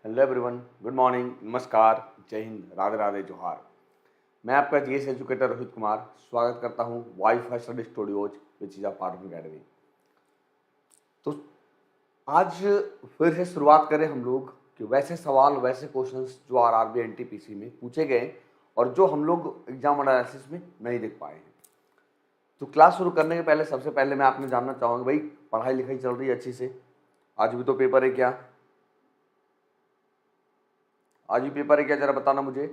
Hello everyone, good morning, नमस्कार, जय हिंद, राधे राधे, जोहार। मैं आपका जीएस एजुकेटर रोहित कुमार स्वागत करता हूं wifi study studios which is a part of academy. तो आज फिर से शुरुआत करें हम लोग कि वैसे सवाल वैसे क्वेश्चंस जो आरआरबी एनटीपीसी में पूछे गए और जो हम लोग एग्जाम एनालिसिस में नहीं देख पाए हैं। तो क्लास शुरू करने के पहले सबसे पहले मैं आपने जानना चाहूँगा, भाई पढ़ाई लिखाई चल रही है अच्छी से? आज भी तो पेपर है क्या? आज भी पेपर है क्या, जरा बताना मुझे।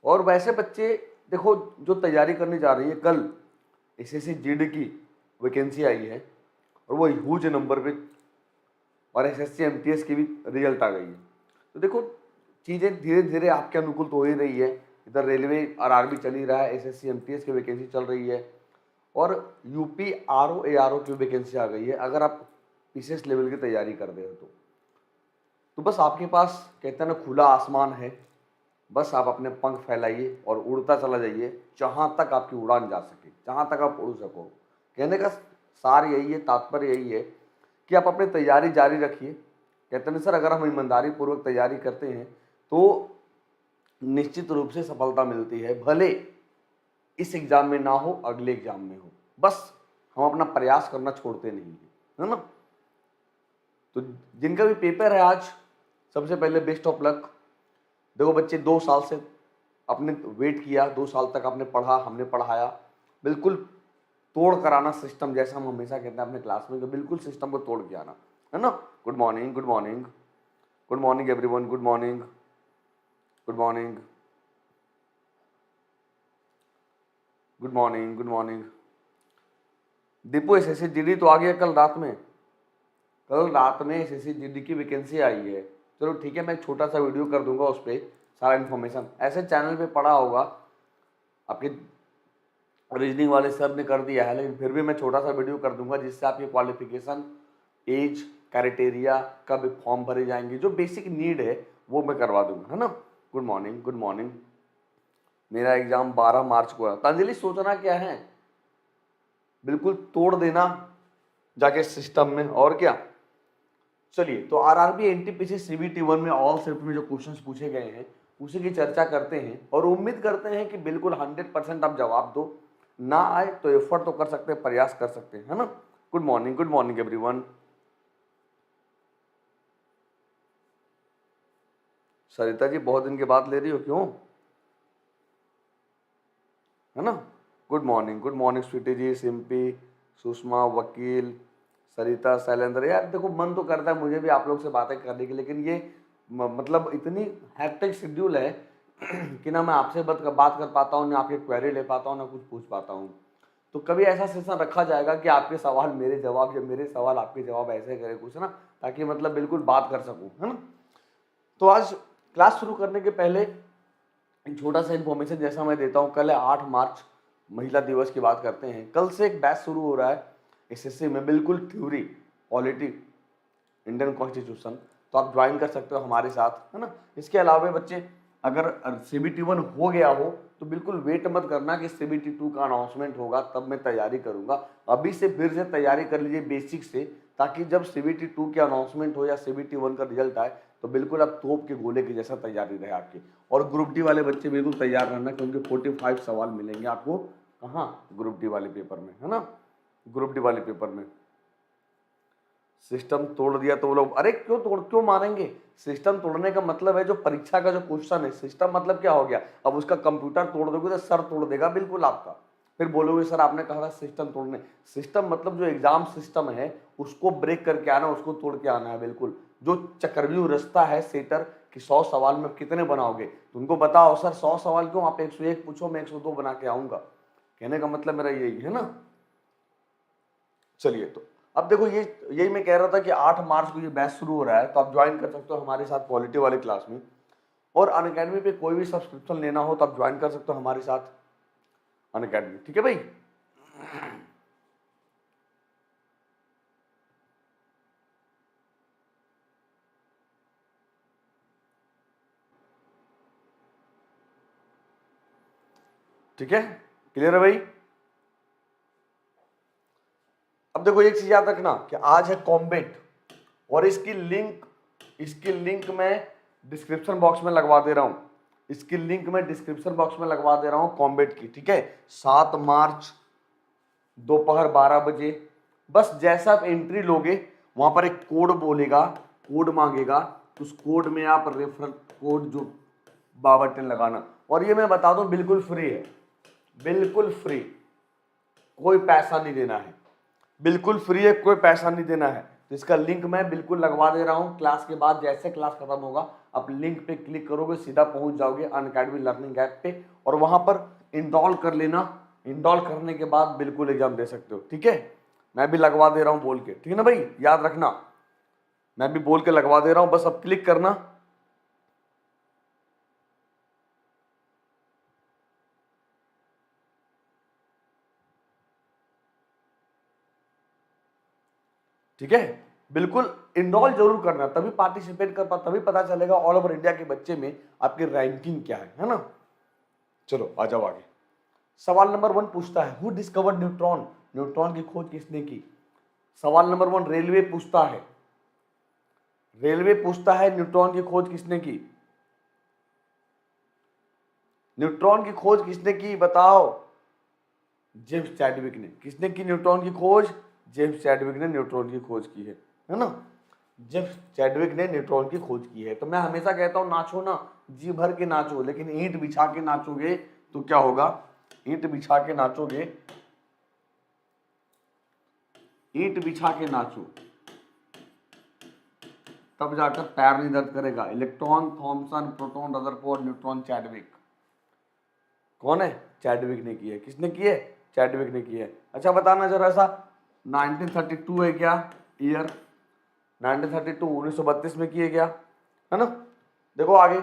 और वैसे बच्चे देखो जो तैयारी करने जा रही है, कल एसएससी जीडी की वैकेंसी आई है और वो ह्यूज नंबर पे, और एसएससी एमटीएस की भी रिजल्ट आ गई है। तो देखो चीज़ें धीरे धीरे आपके अनुकूल तो हो ही रही है। इधर रेलवे आरआरबी चल ही रहा है, एसएससी एमटीएस की वैकेंसी चल रही है और यूपी आरओ एआरओ की वैकेंसी आ गई है। अगर आप पीसीएस लेवल की तैयारी कर रहे हो तो बस आपके पास कहते हैं ना खुला आसमान है। बस आप अपने पंख फैलाइए और उड़ता चला जाइए जहाँ तक आपकी उड़ान जा सके, जहाँ तक आप उड़ सको। कहने का सार यही है, तात्पर्य यही है कि आप अपनी तैयारी जारी रखिए। कहते हैं सर अगर हम ईमानदारी पूर्वक तैयारी करते हैं तो निश्चित रूप से सफलता मिलती है, भले इस एग्जाम में ना हो, अगले एग्जाम में हो। बस हम अपना प्रयास करना छोड़ते नहीं है ना। तो जिनका भी पेपर है आज, सबसे पहले बेस्ट ऑफ लक। देखो बच्चे 2 साल से आपने वेट किया, 2 साल तक आपने पढ़ा, हमने पढ़ाया, बिल्कुल तोड़ कर आना सिस्टम, जैसा हम हमेशा कहते हैं अपने क्लास में, तो बिल्कुल सिस्टम को तोड़ के आना, है ना। Good morning, good morning, good morning everyone, good morning, good morning, good morning, good morning. Deepu SSC GD तो आ गया कल रात में। कल रात में एसएससी जीडी की वैकेंसी आई है। चलो ठीक है, मैं एक छोटा सा वीडियो कर दूंगा उस पर सारा इन्फॉर्मेशन। ऐसे चैनल पे पढ़ा होगा, आपके रीजनिंग वाले सर ने कर दिया है, लेकिन फिर भी मैं छोटा सा वीडियो कर दूंगा जिससे आपकी क्वालिफिकेशन, एज, क्राइटेरिया, कब फॉर्म भरे जाएंगे, जो बेसिक नीड है वो मैं करवा दूंगा, है ना। Good morning, good morning. मेरा एग्जाम 12 मार्च को है। तंजलि सोचना क्या है, बिल्कुल तोड़ देना जाके सिस्टम में, और क्या। चलिए, तो आरआरबी एनटीपीसी सीबीटी 1 में ऑल शिफ्ट में जो क्वेश्चंस पूछे गए हैं उसी की चर्चा करते हैं और उम्मीद करते हैं कि बिल्कुल 100% आप जवाब दो। ना आए तो एफर्ट तो कर सकते हैं, प्रयास कर सकते हैं, है ना। Good morning everyone. Sarita ji बहुत दिन के बाद ले रही हो, क्यों, है ना। गुड मॉर्निंग स्वीटी जी, सिंपी, सुषमा, वकील, सरिता, शैलेंद्र। यार देखो मन तो करता है मुझे भी आप लोग से बातें करने की, लेकिन ये मतलब इतनी हैक्टिक शेड्यूल है कि ना मैं आपसे बात कर पाता हूँ, ना आपके क्वेरी ले पाता हूँ, ना कुछ पूछ पाता हूँ। तो कभी ऐसा सेशन रखा जाएगा कि आपके सवाल मेरे जवाब या मेरे सवाल आपके जवाब, ऐसे करें कुछ ना, ताकि मतलब बिल्कुल बात कर सकूँ, है ना। तो आज क्लास शुरू करने के पहले एक छोटा सा इन्फॉर्मेशन जैसा मैं देता हूँ। कल है 8 मार्च, महिला दिवस की बात करते हैं। कल से एक बैच शुरू हो रहा है एसएससी में, बिल्कुल थ्योरी, पॉलिटी, इंडियन कॉन्स्टिट्यूशन। तो आप ज्वाइन कर सकते हो हमारे साथ, है ना। इसके अलावा बच्चे अगर सीबीटी 1 हो गया हो तो बिल्कुल वेट मत करना कि सीबीटी 2 का अनाउंसमेंट होगा तब मैं तैयारी करूंगा। अभी से फिर से तैयारी कर लीजिए बेसिक से, ताकि जब सीबीटी 2 के अनाउंसमेंट हो या सीबीटी 1 का रिजल्ट आए तो बिल्कुल आप तोप के गोले की जैसा तैयारी रहे आपकी। और ग्रुप डी वाले बच्चे बिल्कुल तैयार रहना, क्योंकि 45 सवाल मिलेंगे आपको। कहाँ? ग्रुप डी वाले पेपर में, है ना। ग्रुप डी वाले पेपर में सिस्टम तोड़ दिया तो वो लोग अरे क्यों मारेंगे। सिस्टम तोड़ने का मतलब है जो परीक्षा का जो क्वेश्चन है, सिस्टम मतलब क्या हो गया, अब उसका कंप्यूटर तोड़ दोगे तो सर तोड़ देगा बिल्कुल आपका। फिर बोलोगे सर आपने कहा था सिस्टम तोड़ने। सिस्टम मतलब जो एग्जाम सिस्टम है उसको ब्रेक करके आना, उसको तोड़ के आना है बिल्कुल। जो चक्रव्यूह रास्ता है सेटर कि 100 सवाल में कितने बनाओगे, तो उनको बताओ सर 100 सवाल क्यों, आप 101 पूछो, मैं 102 बना के आऊंगा। कहने का मतलब मेरा यही है ना। चलिए, तो अब देखो यही मैं कह रहा था कि 8 मार्च को ये बैच शुरू हो रहा है, तो आप ज्वाइन कर सकते हो हमारे साथ पॉलिटी वाले क्लास में। और अनअकैडमी पे कोई भी सब्सक्रिप्शन लेना हो तो आप ज्वाइन कर सकते हो हमारे साथ अनअकैडमी, ठीक है भाई। ठीक है, क्लियर है भाई। अब देखो एक चीज याद रखना कि आज है कॉम्बेट और इसकी लिंक मैं डिस्क्रिप्शन बॉक्स में लगवा दे रहा हूँ, इसकी लिंक मैं डिस्क्रिप्शन बॉक्स में लगवा दे रहा हूँ कॉम्बैट की, ठीक है। 7 मार्च दोपहर 12 बजे। बस जैसा आप एंट्री लोगे वहां पर एक कोड बोलेगा, कोड मांगेगा, उस कोड में आप रेफरल कोड जो बाबा10 लगाना। और ये मैं बता दूं बिल्कुल फ्री है, बिल्कुल फ्री, कोई पैसा नहीं देना है, बिल्कुल फ्री है, कोई पैसा नहीं देना है। तो इसका लिंक मैं बिल्कुल लगवा दे रहा हूँ। क्लास के बाद जैसे क्लास खत्म होगा आप लिंक पे क्लिक करोगे, सीधा पहुंच जाओगे अनअकैडमी लर्निंग ऐप पे, और वहां पर इंस्टॉल कर लेना। इंस्टॉल करने के बाद बिल्कुल एग्जाम दे सकते हो, ठीक है। मैं भी लगवा दे रहा हूँ बोल के, ठीक है ना भाई, याद रखना, मैं भी बोल के लगवा दे रहा हूँ, बस अब क्लिक करना। ठीक है, बिल्कुल इनरोल जरूर करना, तभी पार्टिसिपेट कर पा, तभी पता चलेगा ऑल ओवर इंडिया के बच्चे में आपकी रैंकिंग क्या है ना। चलो आ जाओ आगे। सवाल नंबर 1 पूछता है, हु डिस्कवर्ड न्यूट्रॉन, न्यूट्रॉन की खोज किसने की। सवाल नंबर 1 रेलवे पूछता है, रेलवे पूछता है न्यूट्रॉन की खोज किसने की, न्यूट्रॉन की खोज किसने की बताओ। जेम्स चैडविक ने। किसने की न्यूट्रॉन की खोज, जेम्स चैडविक ने न्यूट्रॉन की खोज की है ना। जेम्स चैडविक ने न्यूट्रॉन की खोज की है। तो मैं हमेशा कहता हूं नाचो ना, जी भर के नाचो, लेकिन ईंट बिछा के नाचोगे तो क्या होगा, ईंट बिछा के नाचोगे, ईंट बिछा के नाचो तब जाकर पैर नहीं दर्द करेगा। Electron, Thomson, proton, Rutherford, neutron, Chadwick. कौन है, चैडविक ने की है। किसने की है, चैडविक ने की है। अच्छा बताना जरा सा, 1932 है क्या ईयर, 1932 1932 में किए क्या, है ना। देखो आगे,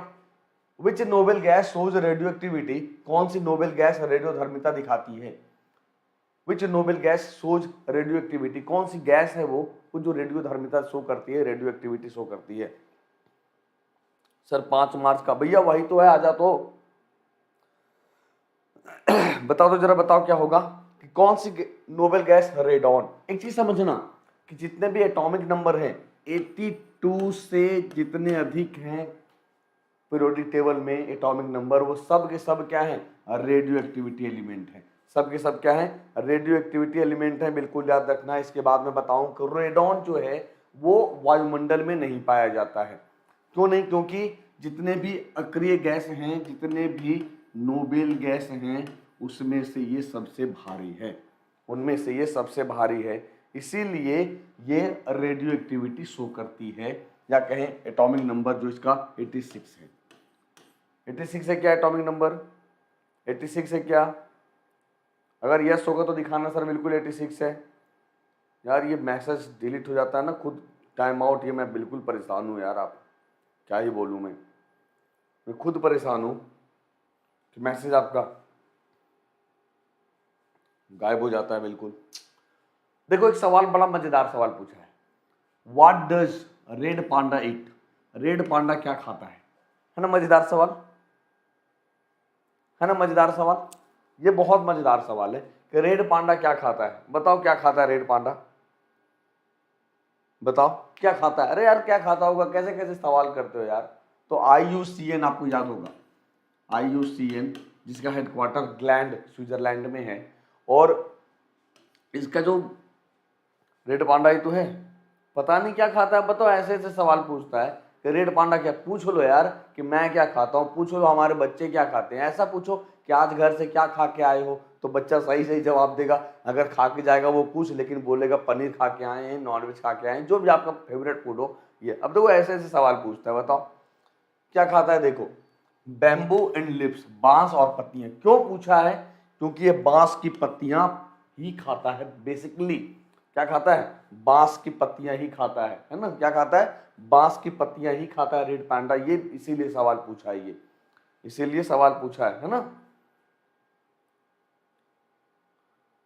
which noble gas shows radioactivity, कौन सी नोबेल गैस रेडियो धर्मिता दिखाती है। Which noble gas shows radioactivity, कौन सी गैस है वो जो रेडियो धर्मिता शो करती है, रेडियो एक्टिविटी शो करती है। सर 5 मार्च का, भैया वही तो है, आजा तो बताओ तो जरा, बताओ क्या होगा कि कौन सी नोबेल गैस, रेडॉन। एक चीज समझना कि जितने भी एटॉमिक नंबर हैं 82 से जितने अधिक हैं पीरियोडिक टेबल में एटॉमिक नंबर, वो सब के सब क्या है, रेडियो एक्टिविटी एलिमेंट है। सब के सब क्या है, रेडियो एक्टिविटी एलिमेंट है, बिल्कुल याद रखना। इसके बाद में बताऊं कि रेडॉन जो है वो वायुमंडल में नहीं पाया जाता है। क्यों नहीं, क्योंकि जितने भी अक्रिय गैस हैं, जितने भी नोबेल गैस हैं, उसमें से ये सबसे भारी है, उनमें से ये सबसे भारी है, इसीलिए ये रेडियो एक्टिविटी शो करती है। या कहें एटॉमिक नंबर जो इसका 86 है। 86 है क्या एटॉमिक नंबर, 86 है क्या। अगर यस होगा तो दिखाना सर बिल्कुल 86 है। यार ये मैसेज डिलीट हो जाता है ना खुद, टाइम आउट, ये मैं बिल्कुल परेशान हूँ यार, आप क्या ही बोलूँ मैं खुद परेशान हूँ कि मैसेज आपका गायब हो जाता है बिल्कुल। देखो एक सवाल, बड़ा मजेदार सवाल पूछा है, what does red panda eat, red panda क्या खाता है ना। मजेदार सवाल है ना, मजेदार सवाल, ये बहुत मजेदार सवाल है कि रेड पांडा क्या खाता है। बताओ क्या खाता है रेड पांडा, बताओ क्या खाता है। अरे यार क्या खाता होगा, कैसे कैसे सवाल करते हो यार। तो IUCN आपको याद होगा, IUCN जिसका हेडक्वार्टर ग्लैंड स्विट्जरलैंड में है, और इसका जो रेड पांडा ही तो है, पता नहीं क्या खाता है। बताओ, ऐसे ऐसे सवाल पूछता है कि रेड पांडा क्या, पूछ लो यार कि मैं क्या खाता हूँ, पूछ लो हमारे बच्चे क्या खाते हैं, ऐसा पूछो कि आज घर से क्या खा के आए हो, तो बच्चा सही सही जवाब देगा। अगर खा के जाएगा वो कुछ, लेकिन बोलेगा पनीर खा के आए हैं, नॉनवेज खा के आए हैं, जो भी आपका फेवरेट फूड हो ये। अब देखो ऐसे ऐसे सवाल पूछता है, बताओ क्या खाता है। देखो बैम्बू एंड लिप्स, बांस और पत्तियां। क्यों पूछा है, क्योंकि ये बांस की पत्तियां ही खाता है बेसिकली। क्या खाता है, बांस की पत्तियां ही खाता है ना। क्या खाता है, बांस की पत्तियां ही खाता है रेड पांडा। ये इसीलिए सवाल पूछा है, ये इसीलिए सवाल पूछा है ना।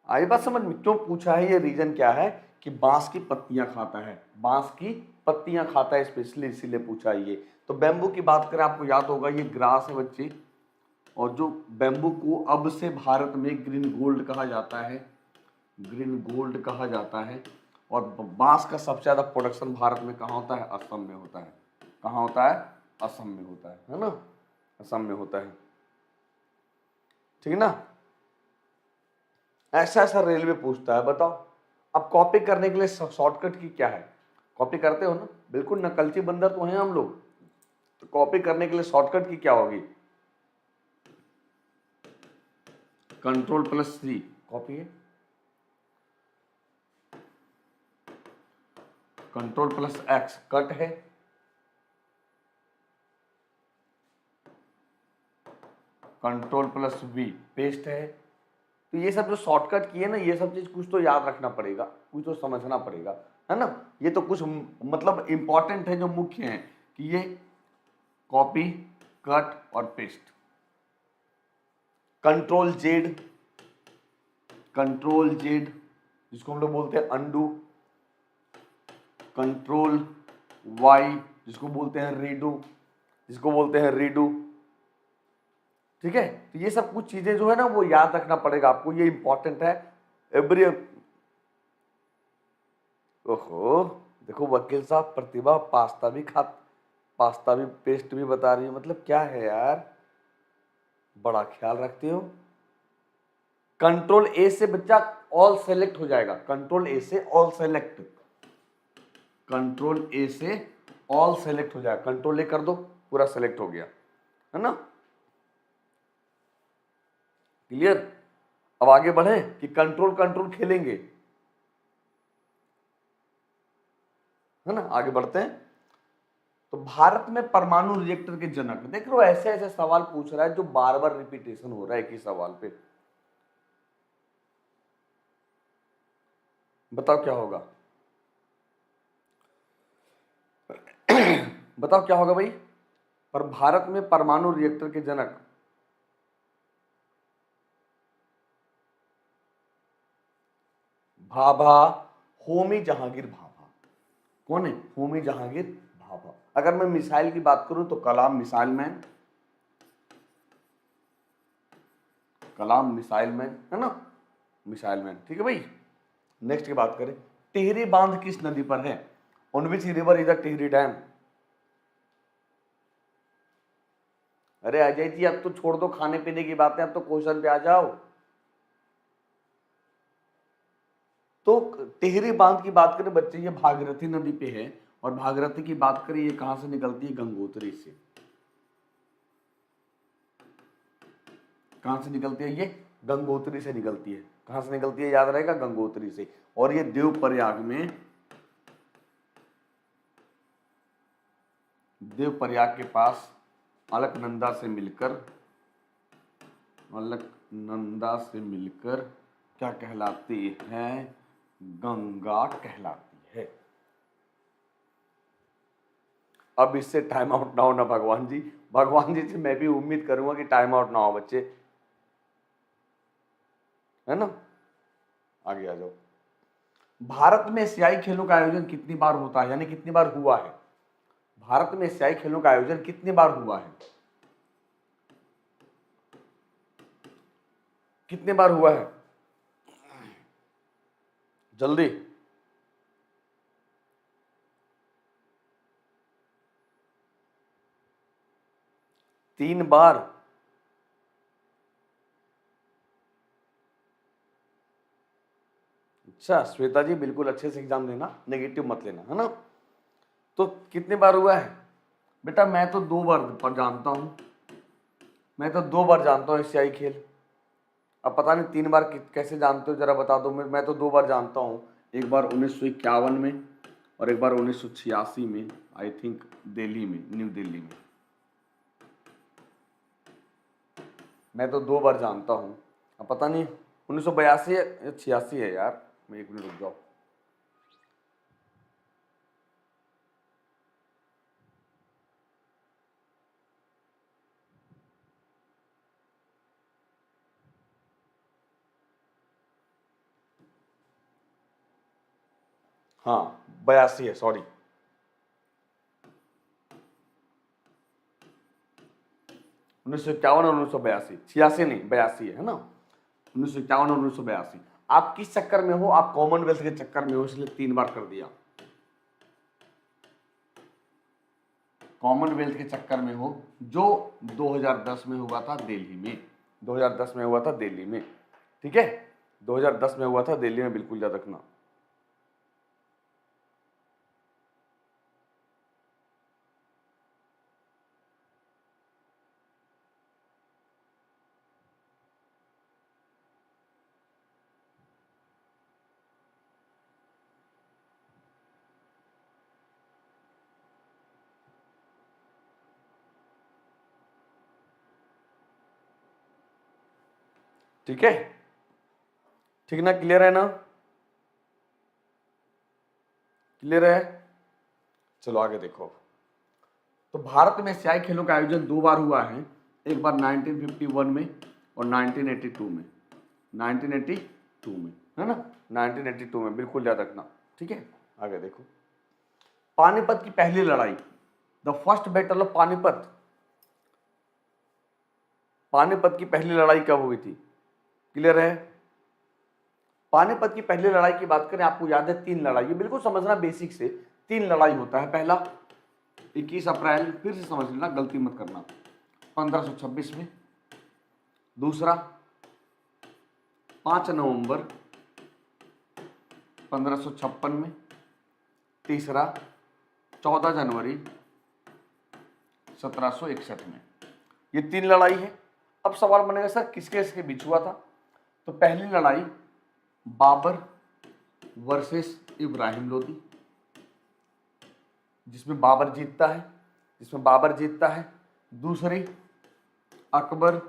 आई बात समझ में, क्यों पूछा है, ये रीजन क्या है कि बांस की पत्तियां खाता है, बांस की पत्तियां खाता है स्पेशली, इसीलिए पूछा है ये। तो बैम्बू की बात करें, आपको याद होगा ये ग्रास है बच्चे, और जो बैम्बू को अब से भारत में ग्रीन गोल्ड कहा जाता है, ग्रीन गोल्ड कहा जाता है। और बांस का सबसे ज्यादा प्रोडक्शन भारत में कहाँ होता है? असम में होता है। कहाँ होता है? असम में होता है ना? असम में होता है, ठीक है ना? ऐसा ऐसा रेलवे पूछता है, बताओ। अब कॉपी करने के लिए शॉर्टकट की क्या है? कॉपी करते हो ना, बिल्कुल नकलची बंदर तो हैं हम लोग, तो कॉपी करने के लिए शॉर्टकट की क्या होगी? Ctrl+C कॉपी है, Ctrl+X कट है, Ctrl+V पेस्ट है। तो ये सब जो शॉर्टकट किए ना, ये सब चीज कुछ तो याद रखना पड़ेगा, कुछ तो समझना पड़ेगा, है ना? ये तो कुछ मतलब इंपॉर्टेंट है, जो मुख्य है कि ये कॉपी, कट और पेस्ट। Ctrl+Z, Ctrl+Z जिसको हम लोग बोलते हैं अंडू, Ctrl+Y जिसको बोलते हैं रीडू, जिसको बोलते हैं रीडू, ठीक है? तो ये सब कुछ चीजें जो है ना, वो याद रखना पड़ेगा आपको, ये इंपॉर्टेंट है एवरी। ओहो, देखो वकील साहब, प्रतिभा पास्ता भी पेस्ट भी बता रही है, मतलब क्या है यार, बड़ा ख्याल रखते हो। Ctrl+A से बच्चा ऑल सेलेक्ट हो जाएगा, Ctrl+A से ऑल सेलेक्ट, Ctrl+A से ऑल सेलेक्ट हो जाएगा, Ctrl+A कर दो, पूरा सेलेक्ट हो गया, है ना? क्लियर? अब आगे बढ़े कि कंट्रोल कंट्रोल खेलेंगे, है ना? आगे बढ़ते हैं। तो भारत में परमाणु रिएक्टर के जनक, देख लो ऐसे ऐसे सवाल पूछ रहा है जो बार बार रिपीटेशन हो रहा है एक ही सवाल पे। बताओ क्या होगा? बताओ क्या होगा भाई? पर भारत में परमाणु रिएक्टर के जनक, भाभा, होमी जहांगीर भाभा। कौन है? होमी जहांगीर भाभा। अगर मैं मिसाइल की बात करूं तो कलाम मिसाइल मैन, कलाम मिसाइल मैन, है ना? मिसाइल मैन, ठीक है भाई। नेक्स्ट की बात करें, टिहरी बांध किस नदी पर है? On which river is the Tehri dam? अरे अजय जी, अब तो छोड़ दो खाने पीने की बातें, अब तो क्वेश्चन पे आ जाओ। तो टिहरी बांध की बात करें बच्चे, ये भागीरथी नदी पे है, और भागीरथी की बात करें, ये कहां से निकलती है? गंगोत्री से। कहां से निकलती है? ये गंगोत्री से निकलती है। कहां से निकलती है? याद रहेगा, गंगोत्री से। और ये देवप्रयाग में, देवप्रयाग के पास अलकनंदा से मिलकर, अलकनंदा से मिलकर क्या कहलाती है? गंगा कहलाती है। अब इससे टाइम आउट ना हो ना भगवान जी, भगवान जी से मैं भी उम्मीद करूंगा कि टाइम आउट ना हो बच्चे, है ना? आगे आ जाओ। भारत में एशियाई खेलों का आयोजन कितनी बार होता है, यानी कितनी बार हुआ है? भारत में एशियाई खेलों का आयोजन कितनी बार हुआ है? कितनी बार हुआ है? जल्दी। 3 बार। अच्छा श्वेता जी, बिल्कुल अच्छे से एग्जाम देना, नेगेटिव मत लेना, है ना? तो कितनी बार हुआ है बेटा? मैं तो 2 बार पर जानता हूं, मैं तो 2 बार जानता हूं एशियाई खेल। अब पता नहीं 3 बार कैसे जानते हो, जरा बता दो। मैं तो 2 बार जानता हूं, एक बार 1951 में और एक बार 1986 में, आई थिंक दिल्ली में, न्यू दिल्ली में। मैं तो 2 बार जानता हूं, अब पता नहीं 1982 या 86 है यार। मैं 1 मिनट रुक जाओ। हाँ 82 है, सॉरी। 1951 और 1982, 86 नहीं 82 है ना? 1951 और 1982। आप किस चक्कर में हो, आप कॉमनवेल्थ के चक्कर में हो, इसलिए 3 बार कर दिया। कॉमनवेल्थ के चक्कर में हो, जो 2010 में हुआ था दिल्ली में, 2010 में हुआ था दिल्ली में, ठीक है, 2010 में हुआ था दिल्ली में, बिल्कुल याद रखना। ठीक है, ठीक ना, क्लियर है ना, क्लियर है। चलो आगे देखो। तो भारत में एशियाई खेलों का आयोजन 2 बार हुआ है, एक बार 1951 में और 1982 में, 1982 में, है ना, 1982 में, बिल्कुल याद रखना। ठीक है, आगे देखो। पानीपत की पहली लड़ाई, the first battle of Panipat, Panipat की पहली लड़ाई कब हुई थी, क्लियर है। पानीपत की पहली लड़ाई की बात करें, आपको याद है 3 लड़ाई, ये बिल्कुल समझना बेसिक से, 3 लड़ाई होता है। पहला 21 अप्रैल, फिर से समझ लेना, गलती मत करना, 1526 में। दूसरा 5 नवंबर 1556 में। तीसरा 14 जनवरी 1761 में। ये 3 लड़ाई है। अब सवाल बनेगा सर किसके इसके बीच हुआ था, तो पहली लड़ाई बाबर वर्सेस इब्राहिम लोदी, जिसमें बाबर जीतता है, दूसरी अकबर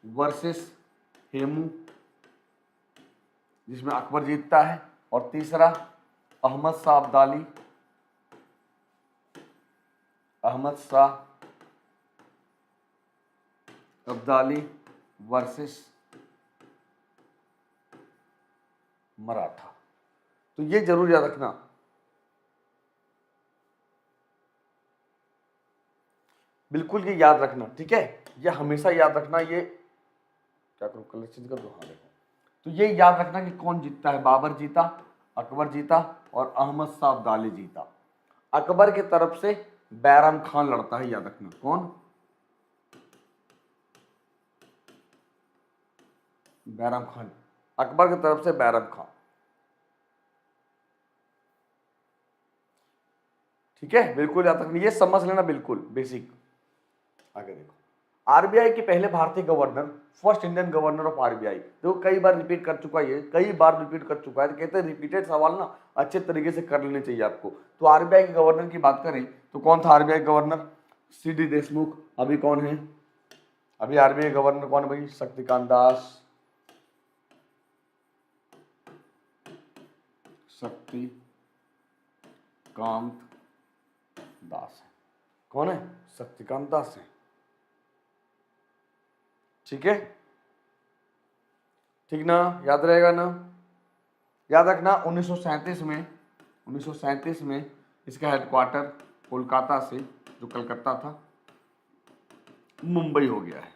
वर्सेस हेमू, जिसमें अकबर जीतता है, और तीसरा अहमद शाह अब्दाली वर्सेस मराठा। तो ये जरूर याद रखना, बिल्कुल ये याद रखना, ठीक है, ये हमेशा याद रखना। ये क्या करूं, कलर चेंज कर दो, हाँ देखो, तो ये याद रखना कि कौन जीतता है, बाबर जीता, अकबर जीता और अहमद शाह अब्दाली जीता। अकबर की तरफ से बैरम खान लड़ता है, याद रखना, कौन, बैरम खान, अकबर की तरफ से बैरम खान, ठीक है, बिल्कुल याद रखना, ये समझ लेना, बिल्कुल बेसिक। आगे देखो, आरबीआई के पहले भारतीय governor, first Indian governor of RBI, देखो कई बार रिपीट कर चुका है, ये कई बार रिपीट कर चुका है, तो कहते हैं रिपीटेड सवाल ना अच्छे तरीके से कर लेने चाहिए आपको। तो आरबीआई के गवर्नर की बात करें तो कौन था आरबीआई गवर्नर, सीडी देशमुख। अभी कौन है, अभी आरबीआई गवर्नर कौन है भाई, शक्तिकांत दास, है, कौन है, शक्तिकांत दास है, ठीक है, ठीक ना, याद रहेगा ना, याद रखना। 1937 में इसका हेडक्वार्टर कोलकाता से, जो कलकत्ता था, मुंबई हो गया है,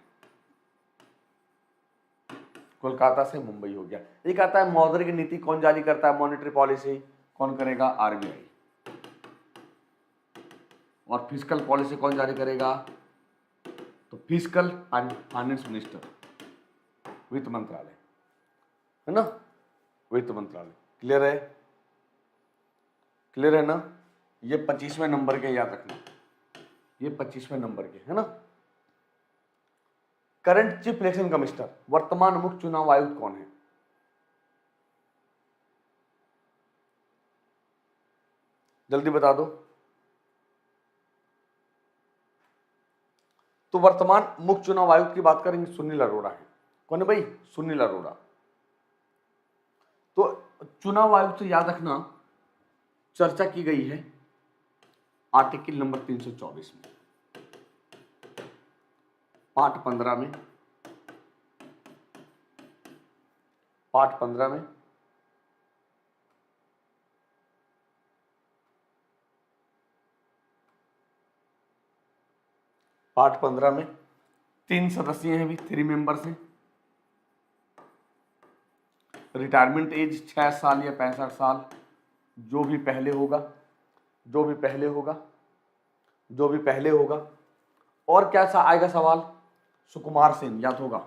कोलकाता से मुंबई हो गया। एक आता है मौद्रिक नीति कौन जारी करता है, मॉनेटरी पॉलिसी कौन करेगा, आरबीआई। और फिस्कल पॉलिसी कौन जारी करेगा, तो फिस्कल फाइनेंस मिनिस्टर, वित्त मंत्रालय, है ना, वित्त मंत्रालय। क्लियर है, क्लियर है ना। ये 25वें नंबर के, याद रखना, ये 25वें नंबर के, है ना। करंट चीफ इलेक्शन कमिश्नर, वर्तमान मुख्य चुनाव आयुक्त कौन है, जल्दी बता दो। तो वर्तमान मुख्य चुनाव आयुक्त की बात करेंगे, सुनील अरोड़ा है। कौन है भाई, सुनील अरोड़ा। तो चुनाव आयुक्त से याद रखना, चर्चा की गई है आर्टिकल नंबर 324 में, पार्ट 15 में, पार्ट 15 में, पार्ट 15 में 3 सदस्य हैं भी, 3 मेंबर्स हैं। रिटायरमेंट एज 6 साल या 65 साल, जो भी पहले होगा, जो भी पहले होगा, जो भी पहले होगा। और क्या सा आएगा सवाल, सुकुमार सेन, याद होगा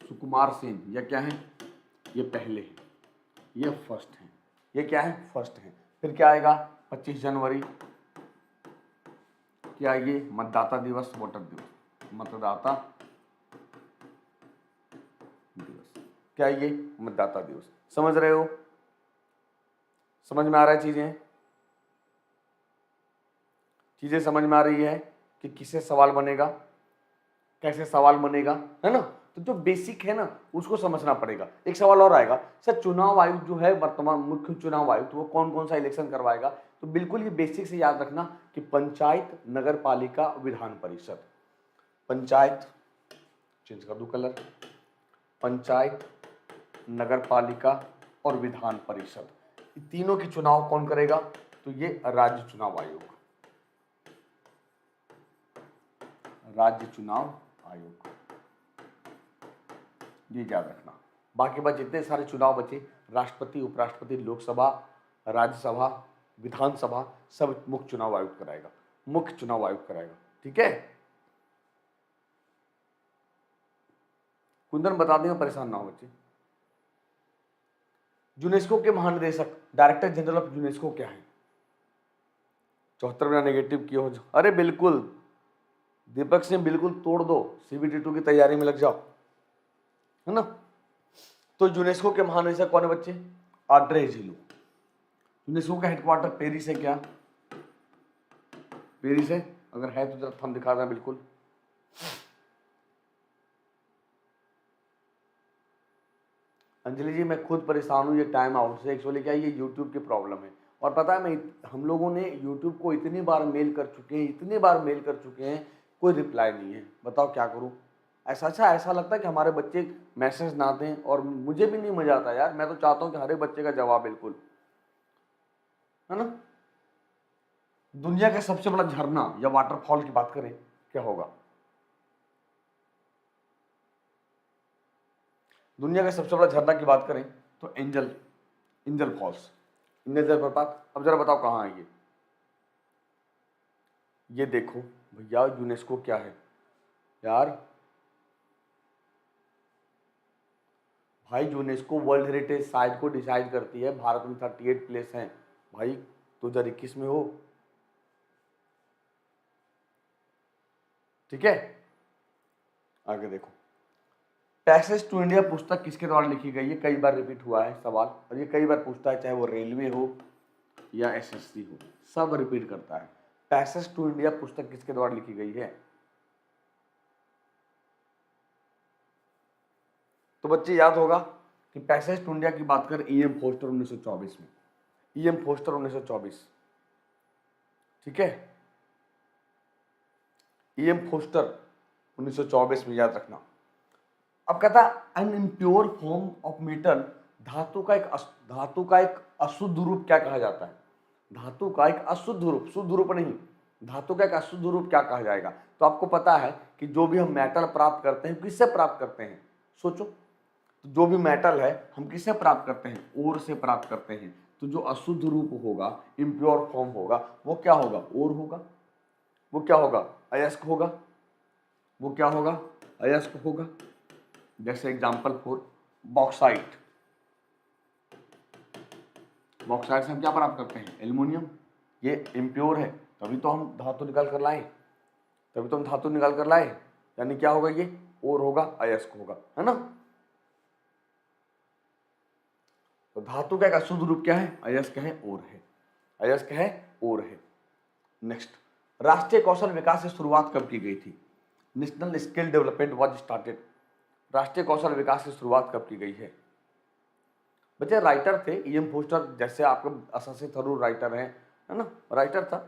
सुकुमार सेन, यह क्या है, ये पहले है, ये फर्स्ट है, ये क्या है, फर्स्ट है। फिर क्या आएगा, 25 जनवरी, क्या ये मतदाता दिवस, वोटर दिवस, मतदाता दिवस, क्या ये मतदाता दिवस। समझ रहे हो, समझ में आ रहा है चीजें, चीजें समझ में आ रही है कि किससे सवाल बनेगा, कैसे सवाल बनेगा, है ना। तो जो बेसिक है ना उसको समझना पड़ेगा। एक सवाल और आएगा, सर चुनाव आयुक्त जो है वर्तमान मुख्य चुनाव आयुक्त, वो कौन कौन सा इलेक्शन करवाएगा। तो बिल्कुल ये बेसिक से याद रखना कि पंचायत, नगर पालिका, विधान परिषद। पंचायत, चेंज कर दूं कलर, पंचायत, नगर पालिका और विधान परिषद, तीनों की चुनाव कौन करेगा, तो ये राज्य चुनाव आयोग, राज्य चुनाव आयोग, ये याद रखना। बाकी बात जितने सारे चुनाव बचे, राष्ट्रपति, उपराष्ट्रपति, लोकसभा, राज्यसभा, विधानसभा, सब मुख्य चुनाव आयोग कराएगा, मुख्य चुनाव आयोग कराएगा। ठीक है, कुंदन बता देंगे, परेशान ना हो बच्चे। यूनेस्को के महानिदेशक, डायरेक्टर जनरल ऑफ यूनेस्को क्या है। 74 नेगेटिव किया हो, अरे बिल्कुल दीपक सिंह, बिल्कुल तोड़ दो, CBT2 की तैयारी में लग जाओ, है ना। तो यूनेस्को के महानिदेशक कौन है बच्चे, ऑड्रे अज़ौले। यूनेस्को का हेडक्वार्टर पेरिस है, क्या पेरिस है, अगर है तो जरा थंब दिखा दें, बिल्कुल। अंजलि जी मैं खुद परेशान हूँ ये टाइम आउट से, एक्चुअली क्या है, ये यूट्यूब की प्रॉब्लम है। और पता है हम लोगों ने यूट्यूब को इतनी बार मेल कर चुके हैं, इतनी बार मेल कर चुके हैं, कोई रिप्लाई नहीं है। बताओ क्या करूँ। ऐसा लगता है कि हमारे बच्चे मैसेज ना दें, और मुझे भी नहीं मजा आता यार। मैं तो चाहता हूँ कि हर एक बच्चे का जवाब बिल्कुल, है ना। दुनिया का सबसे बड़ा झरना या वाटरफॉल की बात करें, क्या होगा। दुनिया का सबसे बड़ा झरना की बात करें तो एंजल फॉल्स, इंद्र जलप्रपात। अब जरा बताओ कहाँ है ये देखो भैया, यूनेस्को क्या है यार भाई, यूनेस्को वर्ल्ड हेरिटेज साइट को डिसाइड करती है। भारत में 38 प्लेस हैं भाई, 2021 में हो, ठीक है। आगे देखो, पैसेज टू इंडिया पुस्तक किसके द्वारा लिखी गई है। कई बार रिपीट हुआ है सवाल, और ये कई बार पूछता है, चाहे वो रेलवे हो या SSC हो, सब रिपीट करता है। पैसेज टू इंडिया पुस्तक किसके द्वारा लिखी गई है। तो बच्चे याद होगा कि पैसेज टू इंडिया की बात कर EM फोस्टर 1924 में, EM फोस्टर 1924, ठीक है। EM फोस्टर 1924 में, याद रखना। अब कहता है an impure form of metal, धातु का एक अशुद्ध रूप क्या कहा जाता है। धातु का एक अशुद्ध रूप, शुद्ध रूप नहीं, धातु का एक अशुद्ध रूप क्या कहा जाएगा। तो आपको पता है कि जो भी हम मेटल प्राप्त करते हैं, किससे प्राप्त करते हैं, सोचो। तो जो भी मेटल है हम किससे प्राप्त करते हैं, ओर से प्राप्त करते हैं। तो जो अशुद्ध रूप होगा, इम्प्योर फॉर्म होगा, वो क्या होगा, ओर होगा। वो क्या होगा, अयस्क होगा। वो क्या होगा, अयस्क होगा। जैसे एग्जाम्पल फॉर बॉक्साइट, बॉक्साइट से हम क्या प्राप्त करते हैं, एल्युमिनियम। ये इम्प्योर है, तभी तो हम धातु निकाल कर लाए, यानी क्या होगा, ये ओर होगा, अयस्क होगा, है ना। तो धातु का एक अशुद्ध रूप क्या है, अयस्क है, ओर है, अयस्क है, ओर है। नेक्स्ट, राष्ट्रीय कौशल विकास की शुरुआत कब की गई थी। National skill development was started. राष्ट्रीय कौशल विकास की शुरुआत कब की गई है। बच्चे राइटर थे EM फोस्टर, जैसे आपका शशि थरूर राइटर है ना, राइटर था।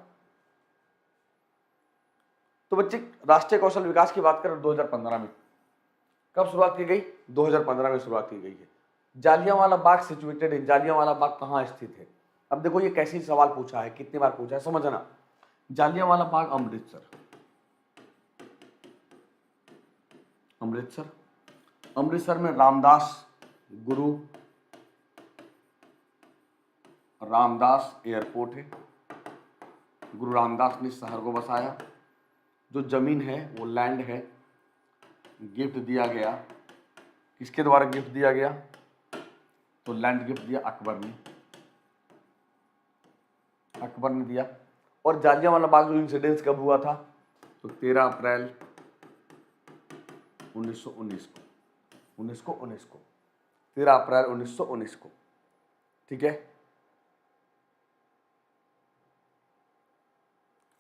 तो बच्चे राष्ट्रीय कौशल विकास की बात करें 2015 में, कब शुरुआत की गई, 2015 में शुरुआत की गई है। जालियांवाला बाग सिचुएटेड है, जालियांवाला बाग कहाँ स्थित है। अब देखो ये कैसे सवाल पूछा है, कितनी बार पूछा है, समझना। जालियांवाला बाग अमृतसर, अमृतसर में रामदास गुरु रामदास एयरपोर्ट है, गुरु रामदास ने शहर को बसाया। जो जमीन है वो लैंड है, गिफ्ट दिया गया, किसके द्वारा गिफ्ट दिया गया? तो लैंड गिफ्ट दिया अकबर ने, अकबर ने दिया। और जालियांवाला बाग जो इंसिडेंस कब हुआ था? तो 13 अप्रैल 1919 को 13 अप्रैल 1919 को। ठीक है,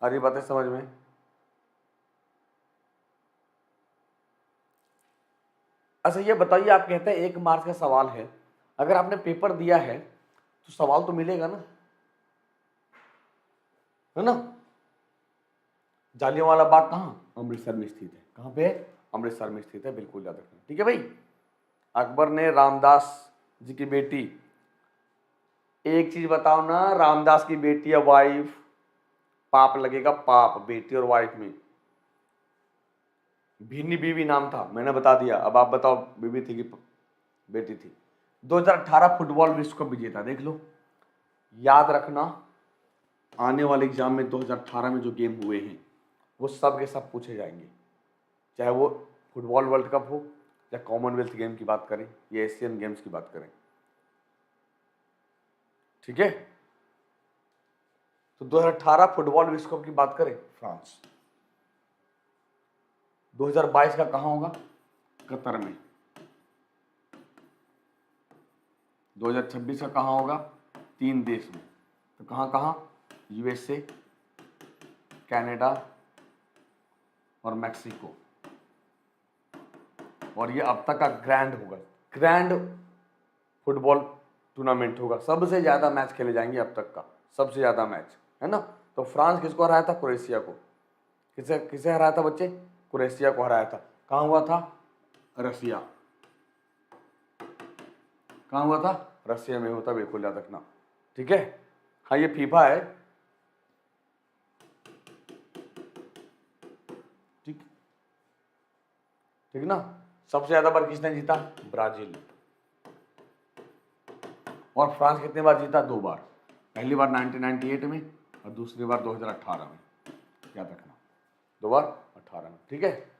आ रही बातें समझ में? अच्छा ये बताइए, आप कहते हैं 1 मार्च का सवाल है, अगर आपने पेपर दिया है तो सवाल तो मिलेगा ना, है ना? जालियांवाला बाग कहाँ? अमृतसर में स्थित है। कहाँ पे है? अमृतसर में स्थित है, बिल्कुल याद रखना। ठीक है भाई। अकबर ने रामदास जी की बेटी, एक चीज बताओ ना, रामदास की बेटी या वाइफ, पाप लगेगा, पाप, बेटी और वाइफ में। भिन्नी बीवी नाम था, मैंने बता दिया। अब आप बताओ बीवी थी कि बेटी थी? 2018 फुटबॉल विश्व कप विजेता, देख लो, याद रखना। आने वाले एग्जाम में 2018 में जो गेम हुए हैं वो सब के सब पूछे जाएंगे, चाहे वो फुटबॉल वर्ल्ड कप हो या कॉमनवेल्थ गेम की बात करें या एशियन गेम्स की बात करें। ठीक है, तो 2018 फुटबॉल विश्व कप की बात करें, फ्रांस। 2022 का कहां होगा? कतर में। 2026 का कहां होगा? 3 देश में। तो कहां कहां? यूएसए, कनाडा और मैक्सिको। और ये अब तक का ग्रैंड होगा, ग्रैंड फुटबॉल टूर्नामेंट होगा। सबसे ज्यादा मैच खेले जाएंगे अब तक का, सबसे ज्यादा मैच, है ना? तो फ्रांस किसको हराया था? क्रोएशिया को। किसे किसे हराया था बच्चे? क्रोएशिया को हराया था। कहां हुआ था? रसिया। कहां हुआ था? रसिया में होता, बिल्कुल याद रखना। ठीक है, हाँ ये फीफा है। ठीक ठीक ना। सबसे ज्यादा बार किसने जीता? ब्राजील। और फ्रांस कितने बार जीता? 2 बार। पहली बार 1998 में और दूसरी बार 2018 में, याद रखना, 2 बार 18 में। ठीक है,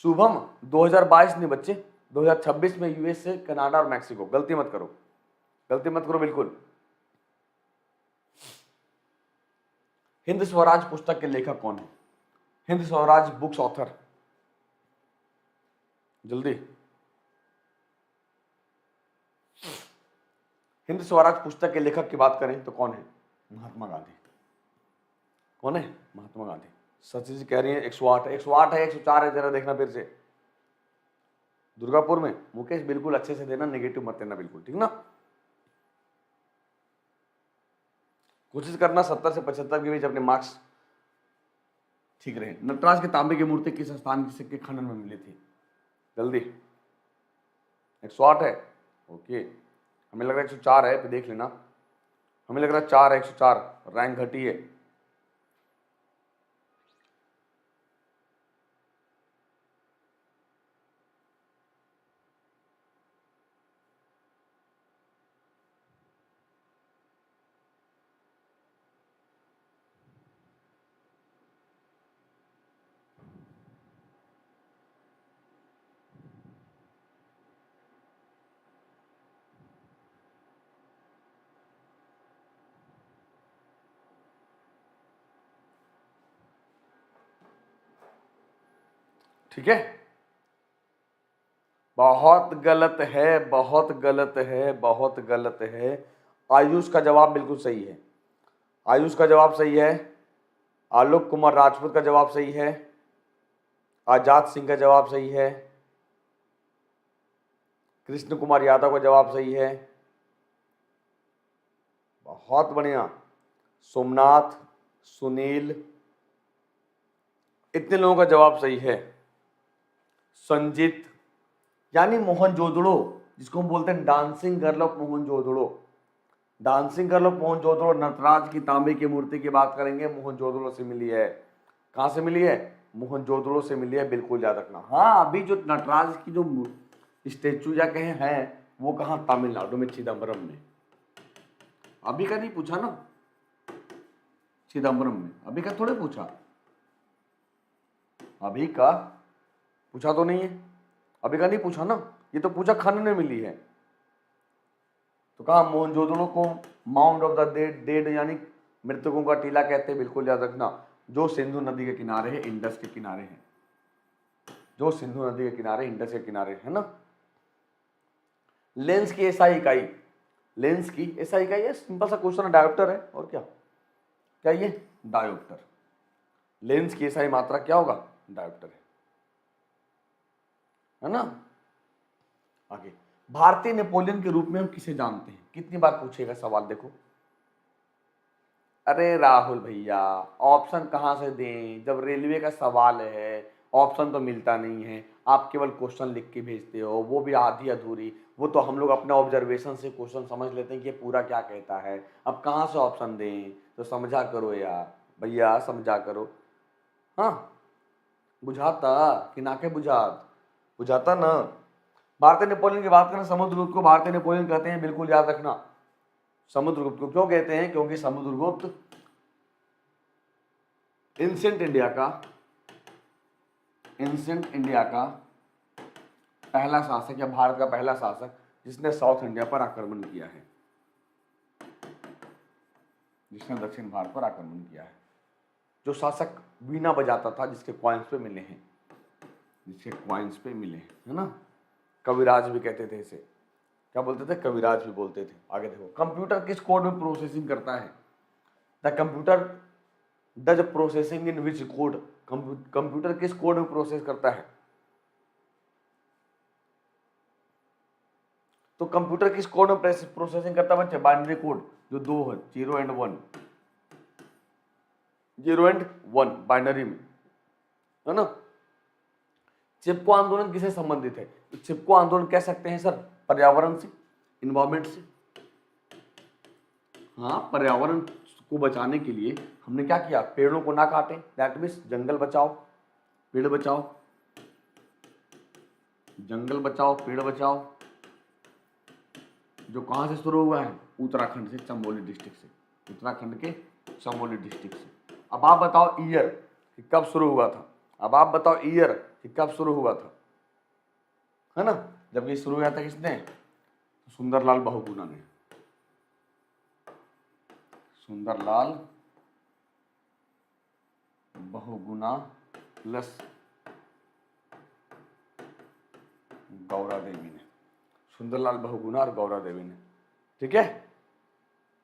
शुभम 2022 नहीं बच्चे, 2026 में यूएसए, कनाडा और मैक्सिको। गलती मत करो, गलती मत करो बिल्कुल। हिंद स्वराज पुस्तक के लेखक कौन है? हिंद स्वराज बुक्स ऑथर, जल्दी। हिंद स्वराज पुस्तक के लेखक की बात करें तो कौन है? महात्मा गांधी। कौन है? महात्मा गांधी। सची जी कह रही है 108 है, 108 है, 104 है, जरा देखना फिर से। दुर्गापुर में। मुकेश बिल्कुल अच्छे से देना, नेगेटिव मत देना बिल्कुल, ठीक ना? कोशिश करना 70 से 75 के बीच अपने मार्क्स ठीक रहे। नटराज के तांबे की मूर्ति किस स्थान के खनन में मिली थी? जल्दी। 108 है, ओके। हमें लग रहा है 104 है, फिर देख लेना। हमें लग रहा है 4 है, 104 रैंक घटी है। ठीक है, बहुत गलत है, बहुत गलत है, बहुत गलत है। आयुष का जवाब बिल्कुल सही है, आयुष का जवाब सही है। आलोक कुमार राजपूत का जवाब सही है। आजाद सिंह का जवाब सही है। कृष्ण कुमार यादव का जवाब सही है। बहुत बढ़िया। सोमनाथ, सुनील, इतने लोगों का जवाब सही है। संजीत यानी मोहनजोदड़ो, जिसको हम बोलते हैं dancing girl of Mohenjodaro. Dancing girl of Mohenjodaro, Nataraj की तांबे की मूर्ति की बात करेंगे, मोहनजोदड़ो से मिली है। कहां से मिली है? मोहनजोदड़ो से मिली है, बिल्कुल याद रखना। हाँ, अभी जो नटराज की जो स्टेचू या कहे हैं वो कहाँ, तमिलनाडु में चिदम्बरम में। अभी का नहीं पूछा ना, चिदम्बरम में अभी का थोड़े पूछा, अभी का पूछा तो नहीं है, अभी का नहीं पूछा ना, ये तो पूछा खनन में मिली है। तो कहा मोहनजोदड़ो को माउंट ऑफ द डेड यानी मृतकों का टीला कहते हैं, बिल्कुल याद रखना, जो सिंधु नदी के किनारे है, इंडस के किनारे है, जो सिंधु नदी के किनारे इंडस के किनारे है ना। लेंस की एसआई इकाई, लेंस की एसआई इकाई है, सिंपल सा क्वेश्चन है, डायोप्टर है, और क्या क्या ये डायोप्टर। लेंस की एसआई मात्रा क्या होगा, डायोप्टर है ना। आगे, भारतीय नेपोलियन के रूप में हम किसे जानते हैं, कितनी बार पूछेगा सवाल, देखो। अरे राहुल भैया, ऑप्शन कहाँ से दें, जब रेलवे का सवाल है ऑप्शन तो मिलता नहीं है, आप केवल क्वेश्चन लिख के भेजते हो, वो भी आधी अधूरी, वो तो हम लोग अपने ऑब्जर्वेशन से क्वेश्चन समझ लेते हैं कि ये पूरा क्या कहता है, अब कहाँ से ऑप्शन दें, तो समझा करो यार भैया, समझा करो। हाँ, बुझाता कि ना के बुझात, बुझाता ना। भारतीय नेपोलियन की बात करें, समुद्रगुप्त को भारतीय नेपोलियन कहते हैं, बिल्कुल याद रखना। समुद्रगुप्त को क्यों कहते हैं, क्योंकि समुद्रगुप्त एंशिएंट इंडिया का पहला शासक या भारत का पहला शासक जिसने साउथ इंडिया पर आक्रमण किया है, जिसने दक्षिण भारत पर आक्रमण किया है। जो शासक वीणा बजाता था, जिसके कॉइन्स पे मिले हैं, जिसके कॉइन्स पे मिले हैं, है ना, कविराज भी कहते थे इसे, क्या बोलते थे, कविराज भी बोलते थे। आगे देखो, कंप्यूटर किस कोड में प्रोसेसिंग करता है, the computer does processing in which code, computer किस कोड में प्रोसेस करता है, तो कंप्यूटर किस कोड में प्रोसेसिंग करता है बच्चे, बाइनरी कोड, जो दो है, 0 एंड 1, 0 एंड 1 बाइनरी में, है ना। चिपको आंदोलन किसे संबंधित है, चिपको आंदोलन कह सकते हैं सर, पर्यावरण से, इन्वायरमेंट से। हाँ, पर्यावरण को बचाने के लिए हमने क्या किया, पेड़ों को ना काटें, दैट मीन्स जंगल बचाओ पेड़ बचाओ, जंगल बचाओ पेड़ बचाओ, जो कहां से शुरू हुआ है, उत्तराखंड से, चमोली डिस्ट्रिक्ट से, उत्तराखंड के चमोली डिस्ट्रिक्ट से। अब आप बताओ ईयर कि कब शुरू हुआ था, अब आप बताओ ईयर कि कब शुरू हुआ था, है ना। जब ये शुरू हुआ था किसने, सुंदरलाल बहुगुणा ने, सुंदरलाल बहुगुणा प्लस गौरा देवी ने, सुंदरलाल बहुगुणा और गौरा देवी ने, ठीक है।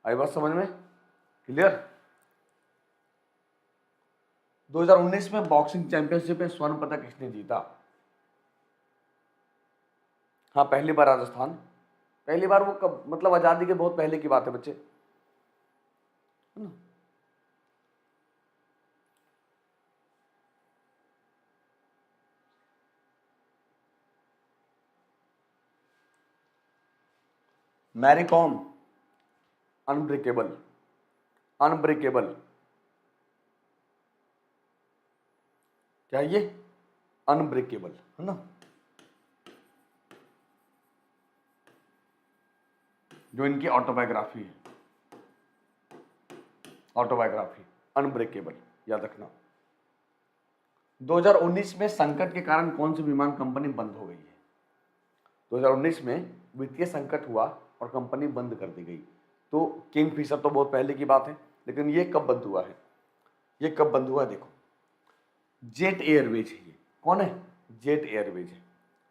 आई बात समझ में, क्लियर। 2019 में बॉक्सिंग चैंपियनशिप में स्वर्ण पदक किसने जीता, हाँ पहली बार राजस्थान, पहली बार वो कब, मतलब आजादी के बहुत पहले की बात है बच्चे, है ना। मैरी कॉम अनब्रेकेबल, अनब्रेकेबल क्या ये, अनब्रेकेबल, है ना, जो इनकी ऑटोबायोग्राफी है, ऑटोबायोग्राफी अनब्रेकेबल, याद रखना। 2019 में संकट के कारण कौन सी विमान कंपनी बंद हो गई है, 2019 में वित्तीय संकट हुआ और कंपनी बंद कर दी गई। तो किंगफिशर तो बहुत पहले की बात है, लेकिन ये कब बंद हुआ है, ये कब बंद हुआ है, देखो जेट एयरवेज है, ये कौन है, जेट एयरवेज है,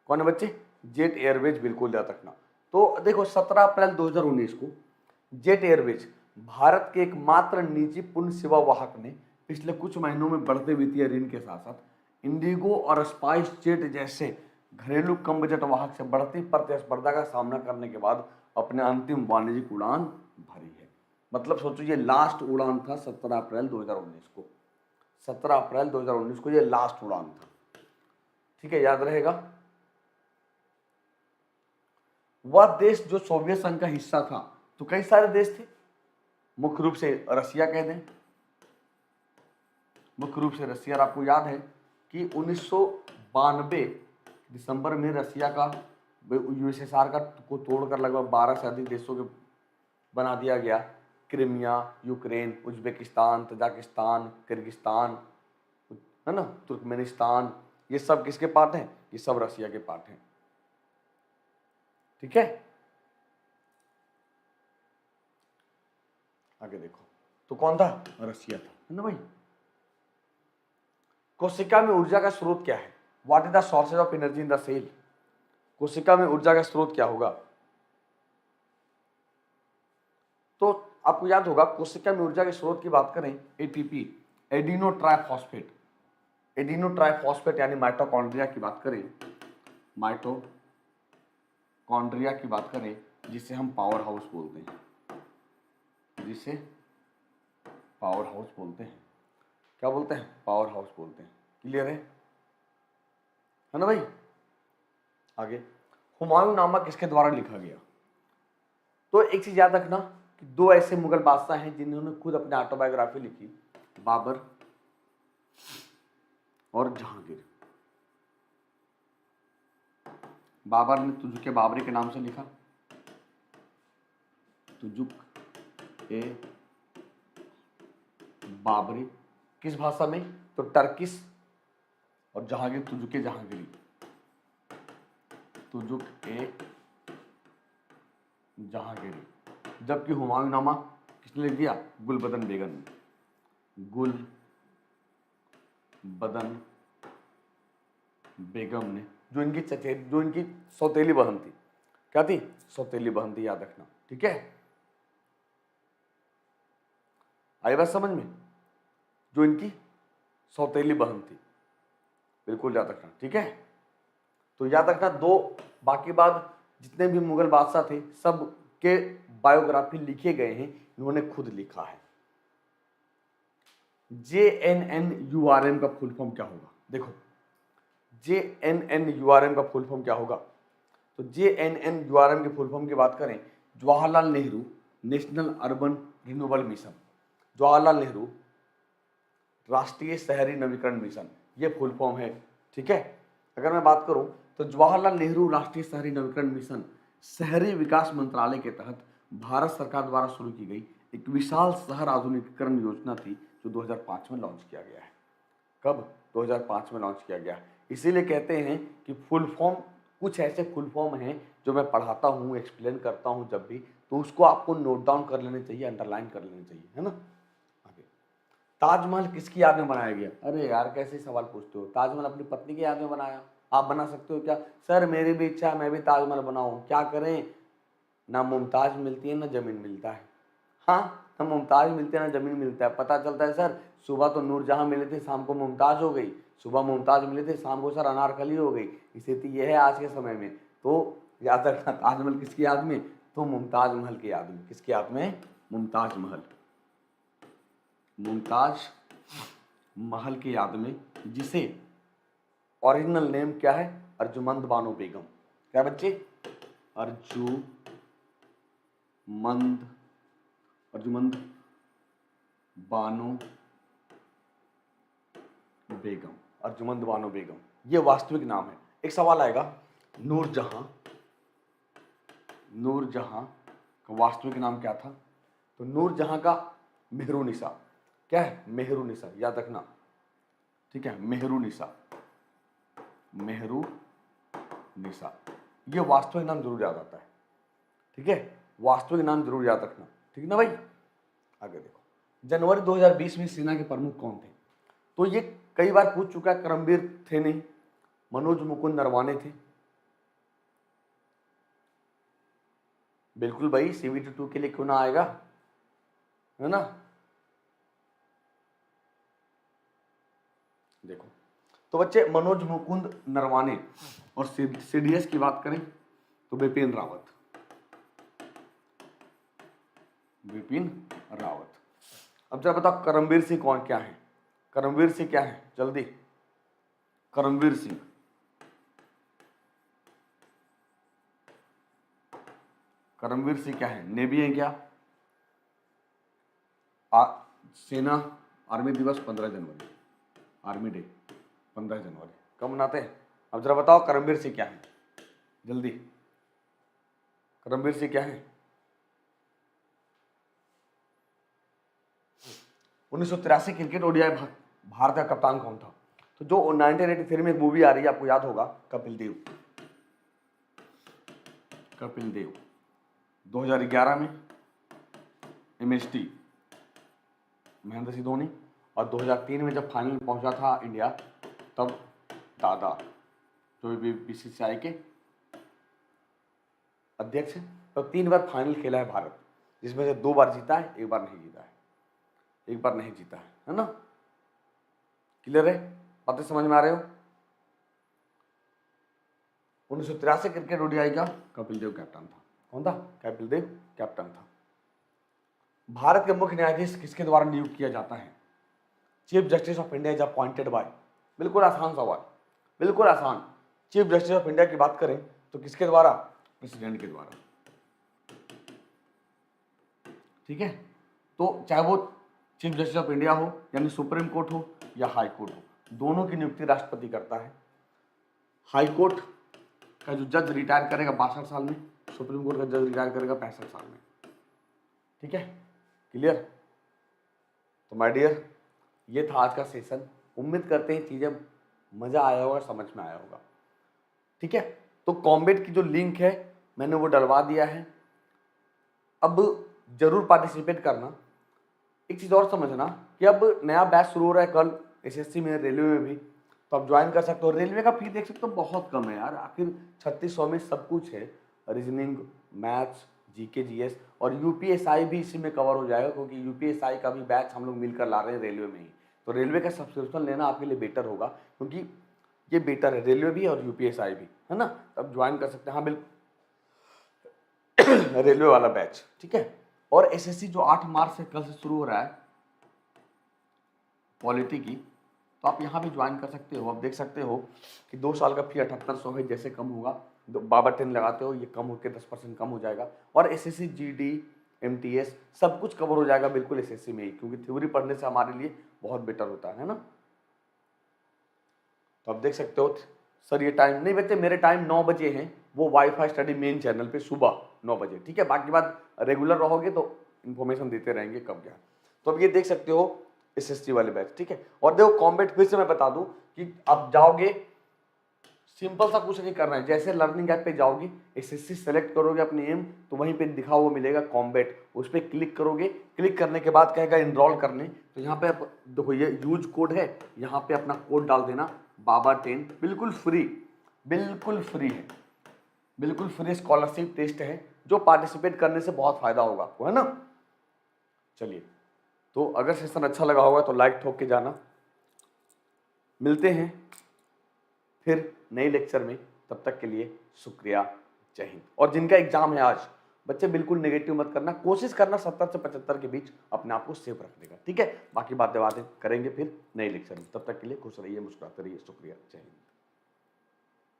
कौन है बच्चे, जेट एयरवेज, बिल्कुल याद रखना। तो देखो 17 अप्रैल 2019 को जेट एयरवेज भारत के एकमात्र निजी पूर्ण सेवा वाहक ने पिछले कुछ महीनों में बढ़ते वित्तीय ऋण के साथ साथ इंडिगो और स्पाइस जेट जैसे घरेलू कम बजट वाहक से बढ़ती प्रतिस्पर्धा का सामना करने के बाद अपने अंतिम वाणिज्यिक उड़ान भरी है। मतलब सोचो ये लास्ट उड़ान था 17 अप्रैल 2019 को, 17 अप्रैल 2019 को ये लास्ट उड़ान था, ठीक है, याद रहेगा। वह देश जो सोवियत संघ का हिस्सा था, तो कई सारे देश थे, मुख्य रूप से रसिया कह दें, मुख्य रूप से रसिया, आपको याद है कि 1992 दिसंबर में रसिया का यूएसएसआर का को तोड़कर लगभग 12 से अधिक देशों के बना दिया गया। Crimea, Ukraine, Uzbekistan, Tajikistan, Kyrgyzstan, है ना, तुर्कमेनिस्तान, ये सब किसके पार्ट हैं? ये सब रसिया के पार्ट हैं। ठीक है, आगे देखो, तो कौन था? रसिया था, है ना भाई। कोशिका में ऊर्जा का स्रोत क्या है? What is the sources of energy in the cell? कोशिका में ऊर्जा का स्रोत क्या होगा? तो आपको याद होगा, कोशिका में ऊर्जा के स्रोत की बात करें, ATP, adeno triphosphate, adeno triphosphate यानी माइटोकॉन्ड्रिया की बात करें, माइटोकॉन्ड्रिया की बात करें, जिसे हम पावर हाउस बोलते हैं, जिसे पावर हाउस बोलते हैं। क्या बोलते हैं? पावर हाउस बोलते हैं। क्लियर है ना भाई? आगे, हुमायूं नामा किसके द्वारा लिखा गया? तो एक चीज याद रखना कि दो ऐसे मुगल बादशाह हैं जिन्होंने खुद अपनी ऑटोबायोग्राफी लिखी, बाबर और जहांगीर। बाबर ने तुजुक बाबरी के नाम से लिखा, तुजुक ए बाबरी, किस भाषा में? तो टर्किश। और जहांगीर तुजुक जहांगीरी, तुजुक ए जहांगीरी। जबकि हुमायूं नामा किसने लिख दिया? गुलबदन बेगम ने, गुलबदन बेगम ने, जो इनकी सौतेली बहन थी। क्या थी? सौतेली बहन थी, याद रखना। ठीक है, आई बात समझ में? जो इनकी सौतेली बहन थी, बिल्कुल याद रखना। ठीक है, तो याद रखना, दो बाकी बाद जितने भी मुगल बादशाह थे सब के बायोग्राफी लिखे गए हैं, इन्होंने खुद लिखा है। JNNURM का फुल फॉर्म क्या होगा? देखो, JNNURM का फुल फॉर्म क्या होगा? तो JNNURM के फुल फॉर्म की बात करें, Jawaharlal Nehru national urban renewal mission, Jawaharlal Nehru राष्ट्रीय शहरी नवीकरण मिशन, ये फुल फॉर्म है। ठीक है, अगर मैं बात करूं तो जवाहरलाल नेहरू राष्ट्रीय शहरी नवीकरण मिशन शहरी विकास मंत्रालय के तहत भारत सरकार द्वारा शुरू की गई एक विशाल शहर आधुनिकीकरण योजना थी, जो 2005 में लॉन्च किया गया है। कब? 2005 में लॉन्च किया गया। इसीलिए कहते हैं कि फुल फॉर्म, कुछ ऐसे फुल फॉर्म हैं जो मैं पढ़ाता हूँ, एक्सप्लेन करता हूँ जब भी, तो उसको आपको नोट डाउन कर लेने चाहिए, अंडरलाइन कर लेने चाहिए, है ना। आगे, ताजमहल किसकी याद में बनाया गया? अरे यार, कैसे सवाल पूछते हो? ताजमहल अपनी पत्नी की याद में बनाया, आप बना सकते हो क्या? सर मेरी भी इच्छा है, मैं भी ताजमहल बनाऊं, क्या करें? ना मुमताज मिलती है ना जमीन मिलता है। हाँ, ना मुमताज मिलती है ना जमीन मिलता है। पता चलता है सर, सुबह तो नूरजहां मिले थे, शाम को मुमताज हो गई, सुबह मुमताज मिले थे, शाम को सर अनारकली हो गई। स्थिति यह है आज के समय में। तो याद रखना, ताजमहल किसकी याद में? तो मुमताज महल की याद में। किसकी याद में? मुमताज महल, मुमताज महल की याद में, जिसे ओरिजिनल नेम क्या है? अर्जुमंद बानो बेगम। क्या बच्चे? अर्जुमंद बानो बेगम, अर्जुमंद बानो बेगम, ये वास्तविक नाम है। एक सवाल आएगा, नूरजहां का वास्तविक नाम क्या था? तो नूरजहां का मेहरुनिसा। क्या है? मेहरुनिसा, याद रखना। ठीक है, मेहरुनिसा, ये वास्तविक नाम जरूर याद आता है। ठीक है, वास्तविक नाम जरूर याद रखना। ठीक ना भाई? आगे देखो, जनवरी 2020 में सेना के प्रमुख कौन थे? तो ये कई बार पूछ चुका है, करमबीर थे नहीं, मनोज मुकुंद नरवाने थे। बिल्कुल भाई, CVT 2 के लिए क्यों ना आएगा, है ना। देखो तो बच्चे, मनोज मुकुंद नरवाने। और CDS की बात करें तो बिपिन रावत, अब जरा बताओ, करमबीर सिंह कौन क्या है? करमबीर सिंह क्या है? जल्दी, करमबीर सिंह क्या है? नेवी है क्या? सेना, आर्मी दिवस 15 जनवरी, आर्मी डे 15 जनवरी कब मनाते हैं? अब जरा बताओ करमवीर सिंह क्या है, जल्दी। करमवीर सिंह क्या है? 1983 क्रिकेट ओडीआई भारत का कप्तान कौन था? तो जो 1983 में एक मूवी आ रही है, आपको याद होगा, कपिल देव। कपिल देव 2011 में एमएसटी महेंद्र सिंह धोनी, और 2003 में जब फाइनल पहुंचा था इंडिया, तब दादा जो बीसीसीआई के अध्यक्ष हैं, तब 3 बार फाइनल खेला है भारत, जिसमें से 2 बार जीता है, 1 बार नहीं जीता है, 1 बार नहीं जीता है ना? क्लियर है? बातें समझ में आ रहे हो? 1983 क्रिकेट ओडीआई का कपिल देव कैप्टन था। कौन था? कपिल देव कैप्टन था। भारत के मुख्य न्यायाधीश किसके द्वारा नियुक्त किया जाता है? Chief justice of India is appointed by. बिल्कुल आसान सवाल, बिल्कुल आसान। चीफ जस्टिस ऑफ इंडिया की बात करें तो किसके द्वारा? प्रेसिडेंट के द्वारा। ठीक है, तो चाहे वो चीफ जस्टिस ऑफ इंडिया हो, यानी सुप्रीम कोर्ट हो, या हाई कोर्ट हो, दोनों की नियुक्ति राष्ट्रपति करता है। हाई कोर्ट का जो जज रिटायर करेगा 62 साल में, सुप्रीम कोर्ट का जज रिटायर करेगा 65 साल में। ठीक है, क्लियर? तो माय डियर, ये था आज का सेशन। उम्मीद करते हैं चीजें मजा आया होगा, समझ में आया होगा। ठीक है, तो कॉम्बेट की जो लिंक है मैंने वो डलवा दिया है। अब जरूर पार्टिसिपेट करना। एक चीज और समझना कि अब नया बैच शुरू हो रहा है कल, एसएससी में, रेलवे में भी, तो आप ज्वाइन कर सकते हो। रेलवे का फी देख सकते हो, बहुत कम है यार, आखिर 3600 में सब कुछ है, रीजनिंग, मैथ्स, जीके, जीएस, और यूपीएसआई भी इसी में कवर हो जाएगा, क्योंकि यूपीएसआई का भी बैच हम लोग मिलकर ला रहे हैं रेलवे में ही। तो रेलवे का सब्सक्रिप्शन लेना आपके लिए बेटर होगा, क्योंकि ये बेटर है, रेलवे भी और यूपीएसआई भी, है ना? तब ज्वाइन कर सकते हैं। हाँ बिल्कुल, रेलवे वाला बैच। ठीक है, और एसएससी जो 8 मार्च से कल से शुरू हो रहा है पॉलिटी की, तो आप यहाँ भी ज्वाइन कर सकते हो। आप देख सकते हो कि 2 साल का फी 7800 है, जैसे कम होगा बाबा 10 लगाते हो, ये कम होकर 10% कम हो जाएगा। और एसएससी, जीडी, एमटीएस सब कुछ कवर हो जाएगा बिल्कुल एसएससी में ही, क्योंकि थ्योरी पढ़ने से हमारे लिए बहुत बेटर होता है ना? तो आप देख सकते हो सर ये टाइम नहीं बच्चे, मेरे टाइम 9 बजे हैं, वो वाईफाई स्टडी मेन चैनल पे सुबह 9 बजे। ठीक है, बाकी बात रेगुलर रहोगे तो इन्फॉर्मेशन देते रहेंगे कब क्या। तो अब ये देख सकते हो एसएससी वाले बैच। ठीक है, और देखो कॉम्बेट फिर से मैं बता दूं कि आप जाओगे, सिंपल सा कुछ नहीं करना है, जैसे लर्निंग ऐप पे जाओगे, एसएससी सेलेक्ट करोगे अपनी एम, तो वहीं पे दिखा हुआ मिलेगा कॉम्बेट, उस पर क्लिक करोगे। क्लिक करने के बाद कहेगा इनरोल करने, तो यहाँ पे आप देखो ये यूज कोड है, यहाँ पे अपना कोड डाल देना बाबा 10, बिल्कुल फ्री, बिल्कुल फ्री है, बिल्कुल फ्री स्कॉलरशिप टेस्ट है, जो पार्टिसिपेट करने से बहुत फायदा होगा आपको, है ना? चलिए, तो अगर सेशन अच्छा लगा होगा तो लाइक ठोक के जाना। मिलते हैं फिर नए लेक्चर में, तब तक के लिए शुक्रिया, जय हिंद। और जिनका एग्जाम है आज, बच्चे बिल्कुल नेगेटिव मत करना, कोशिश करना 70 से 75 के बीच अपने आप को सेफ रखने का। ठीक है, बाकी बातें करेंगे फिर नए लेक्चर में, तब तक के लिए खुश रहिए, मुस्कुराते रहिए, शुक्रिया, जय हिंद।